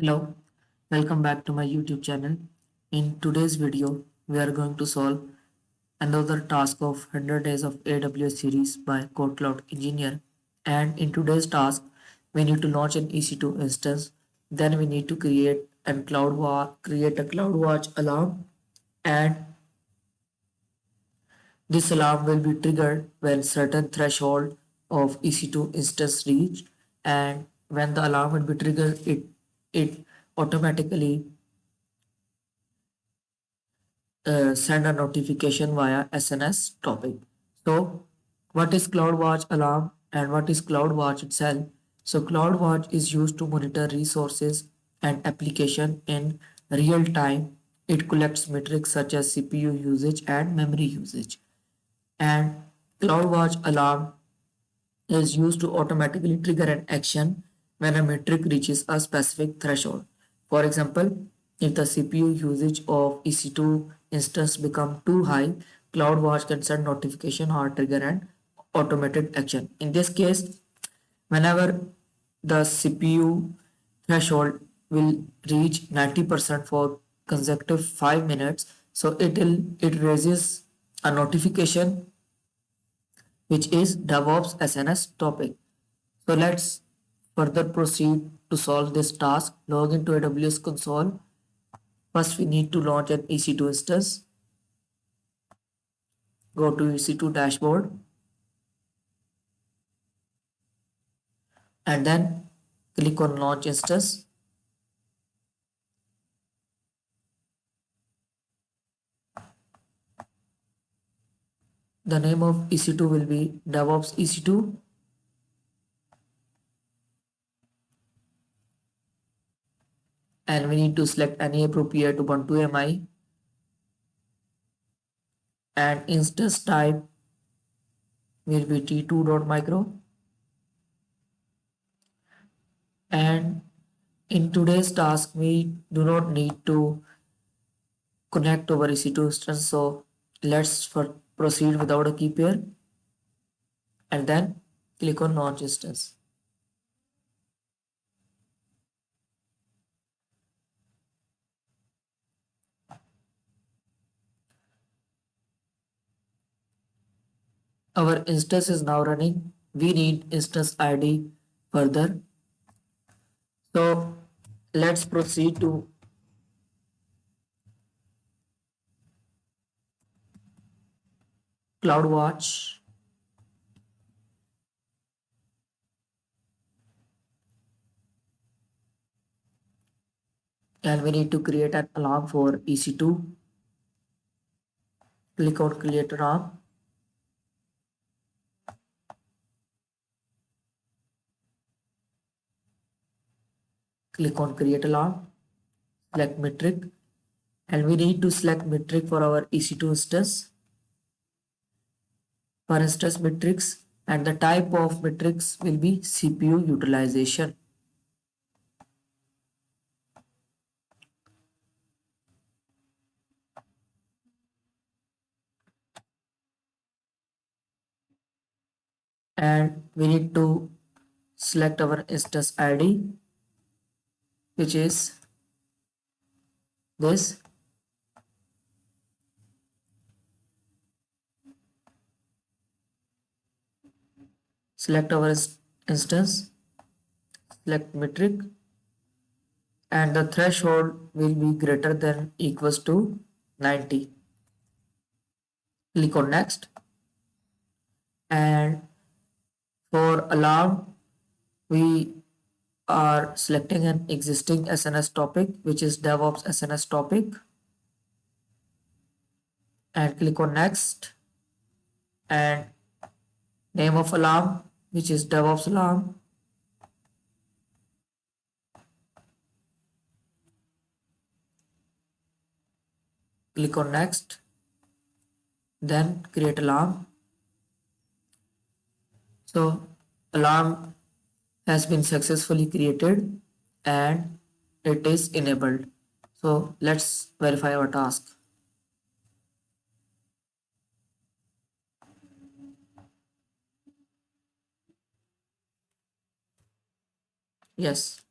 Hello, welcome back to my YouTube channel. In today's video, we are going to solve another task of 100 days of AWS series by KodeKloud engineer. And in today's task, we need to launch an EC2 instance. Then we need to create a CloudWatch alarm, and this alarm will be triggered when certain threshold of EC2 instance reached, and when the alarm will be triggered, it automatically send a notification via SNS topic. So, what is CloudWatch alarm and what is CloudWatch itself? So, CloudWatch is used to monitor resources and application in real time. It collects metrics such as CPU usage and memory usage. And CloudWatch alarm is used to automatically trigger an action when a metric reaches a specific threshold. For example, if the CPU usage of EC2 instance become too high, CloudWatch can send notification or trigger an automated action. In this case, whenever the CPU threshold will reach 90% for consecutive 5 minutes, so it raises a notification which is DevOps SNS topic. So let's further proceed to solve this task. Log into AWS console. First, we need to launch an EC2 instance. Go to EC2 dashboard and then click on launch instance. The name of EC2 will be DevOps EC2. And we need to select any appropriate Ubuntu MI, and instance type will be t2.micro. And in today's task, we do not need to connect over EC2 instance. So let's proceed without a key pair and then click on launch instance. Our instance is now running. We need instance ID further. So let's proceed to CloudWatch. And we need to create an alarm for EC2. Click on create alarm. Click on create alarm. Select metric. And we need to select metric for our EC2 instance. For instance metrics, and the type of metrics will be CPU utilization. And we need to select our instance ID, which is this. Select our instance, select metric, and the threshold will be greater than equals to 90. Click on next. And for alarm, we are selecting an existing SNS topic, which is DevOps SNS topic, and click on next. And name of alarm, which is DevOps alarm. Click on next, then create alarm. So alarm has been successfully created and it is enabled. So let's verify our task. Yes,